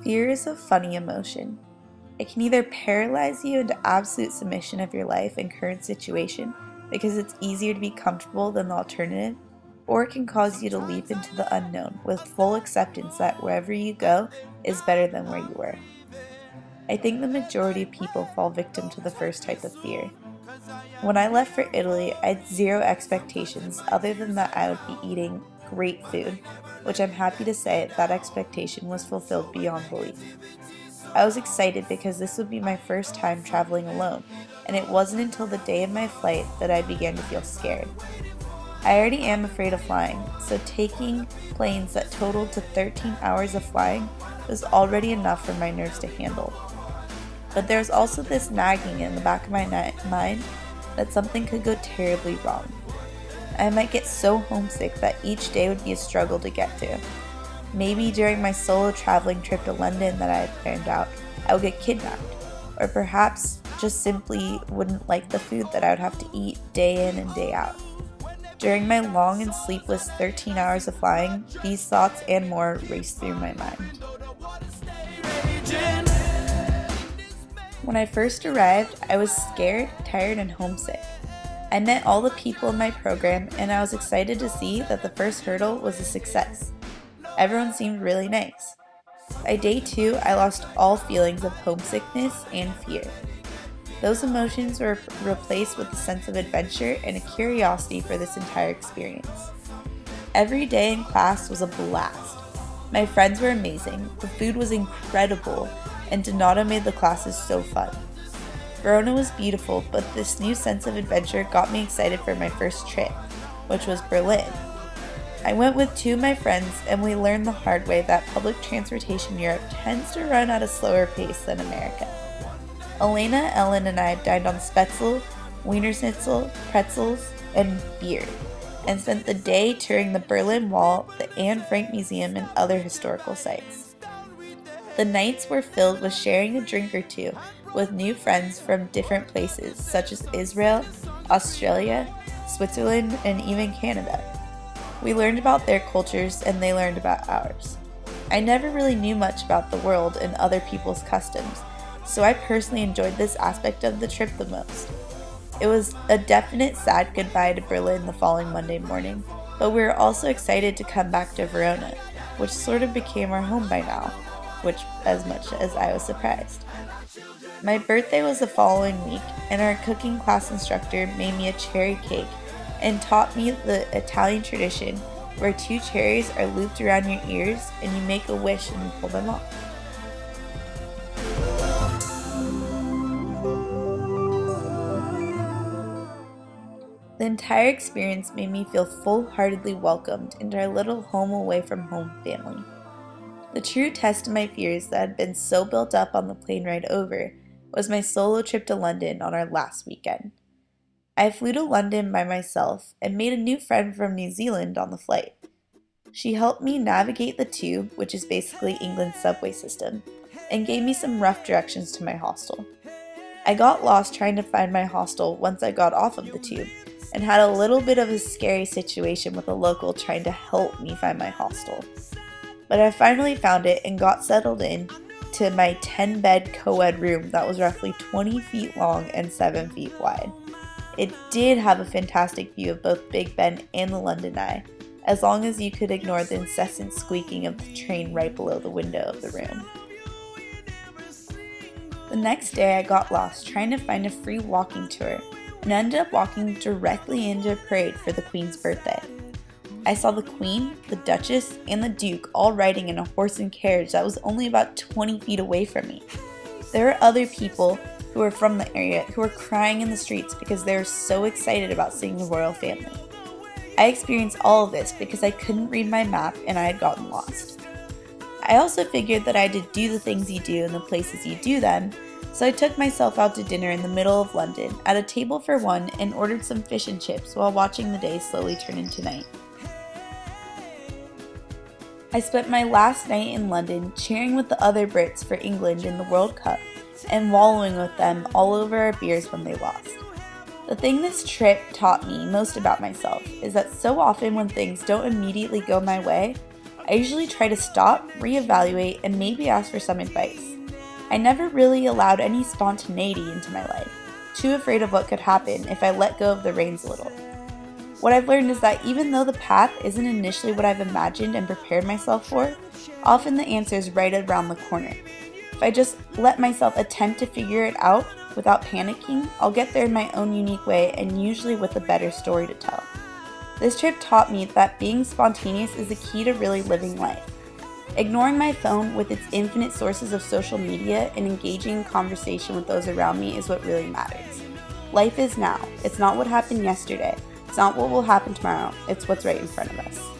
Fear is a funny emotion. It can either paralyze you into absolute submission of your life and current situation because it's easier to be comfortable than the alternative, or it can cause you to leap into the unknown with full acceptance that wherever you go is better than where you were. I think the majority of people fall victim to the first type of fear. When I left for Italy, I had zero expectations other than that I would be eating great food, which I'm happy to say that expectation was fulfilled beyond belief. I was excited because this would be my first time traveling alone, and it wasn't until the day of my flight that I began to feel scared. I already am afraid of flying, so taking planes that totaled to 13 hours of flying was already enough for my nerves to handle. But there's also this nagging in the back of my mind that something could go terribly wrong. I might get so homesick that each day would be a struggle to get to. Maybe during my solo traveling trip to London that I had planned out, I would get kidnapped, or perhaps just simply wouldn't like the food that I would have to eat day in and day out. During my long and sleepless 13 hours of flying, these thoughts and more raced through my mind. When I first arrived, I was scared, tired, and homesick. I met all the people in my program, and I was excited to see that the first hurdle was a success. Everyone seemed really nice. By day 2, I lost all feelings of homesickness and fear. Those emotions were replaced with a sense of adventure and a curiosity for this entire experience. Every day in class was a blast. My friends were amazing, the food was incredible, and Donato made the classes so fun. Verona was beautiful, but this new sense of adventure got me excited for my first trip, which was Berlin. I went with 2 of my friends, and we learned the hard way that public transportation in Europe tends to run at a slower pace than America. Elena, Ellen, and I dined on Spätzle, Wiener Schnitzel, pretzels, and beer, and spent the day touring the Berlin Wall, the Anne Frank Museum, and other historical sites. The nights were filled with sharing a drink or two with new friends from different places, such as Israel, Australia, Switzerland, and even Canada. We learned about their cultures and they learned about ours. I never really knew much about the world and other people's customs, so I personally enjoyed this aspect of the trip the most. It was a definite sad goodbye to Berlin the following Monday morning, but we were also excited to come back to Verona, which sort of became our home by now, which as much as I was surprised. My birthday was the following week, and our cooking class instructor made me a cherry cake and taught me the Italian tradition where 2 cherries are looped around your ears and you make a wish and you pull them off. The entire experience made me feel full-heartedly welcomed into our little home away from home family. The true test of my fears that had been so built up on the plane ride over was my solo trip to London on our last weekend. I flew to London by myself and made a new friend from New Zealand on the flight. She helped me navigate the tube, which is basically England's subway system, and gave me some rough directions to my hostel. I got lost trying to find my hostel once I got off of the tube, and had a little bit of a scary situation with a local trying to help me find my hostel. But I finally found it and got settled in to my 10-bed co-ed room that was roughly 20 feet long and 7 feet wide. It did have a fantastic view of both Big Ben and the London Eye, as long as you could ignore the incessant squeaking of the train right below the window of the room. The next day I got lost trying to find a free walking tour and ended up walking directly into a parade for the Queen's birthday. I saw the Queen, the Duchess, and the Duke all riding in a horse and carriage that was only about 20 feet away from me. There were other people who were from the area who were crying in the streets because they were so excited about seeing the royal family. I experienced all of this because I couldn't read my map and I had gotten lost. I also figured that I had to do the things you do in the places you do them, so I took myself out to dinner in the middle of London at a table for one and ordered some fish and chips while watching the day slowly turn into night. I spent my last night in London cheering with the other Brits for England in the World Cup and wallowing with them all over our beers when they lost. The thing this trip taught me most about myself is that so often when things don't immediately go my way, I usually try to stop, reevaluate, and maybe ask for some advice. I never really allowed any spontaneity into my life, too afraid of what could happen if I let go of the reins a little. What I've learned is that even though the path isn't initially what I've imagined and prepared myself for, often the answer is right around the corner. If I just let myself attempt to figure it out without panicking, I'll get there in my own unique way and usually with a better story to tell. This trip taught me that being spontaneous is the key to really living life. Ignoring my phone with its infinite sources of social media and engaging in conversation with those around me is what really matters. Life is now. It's not what happened yesterday. It's not what will happen tomorrow. It's what's right in front of us.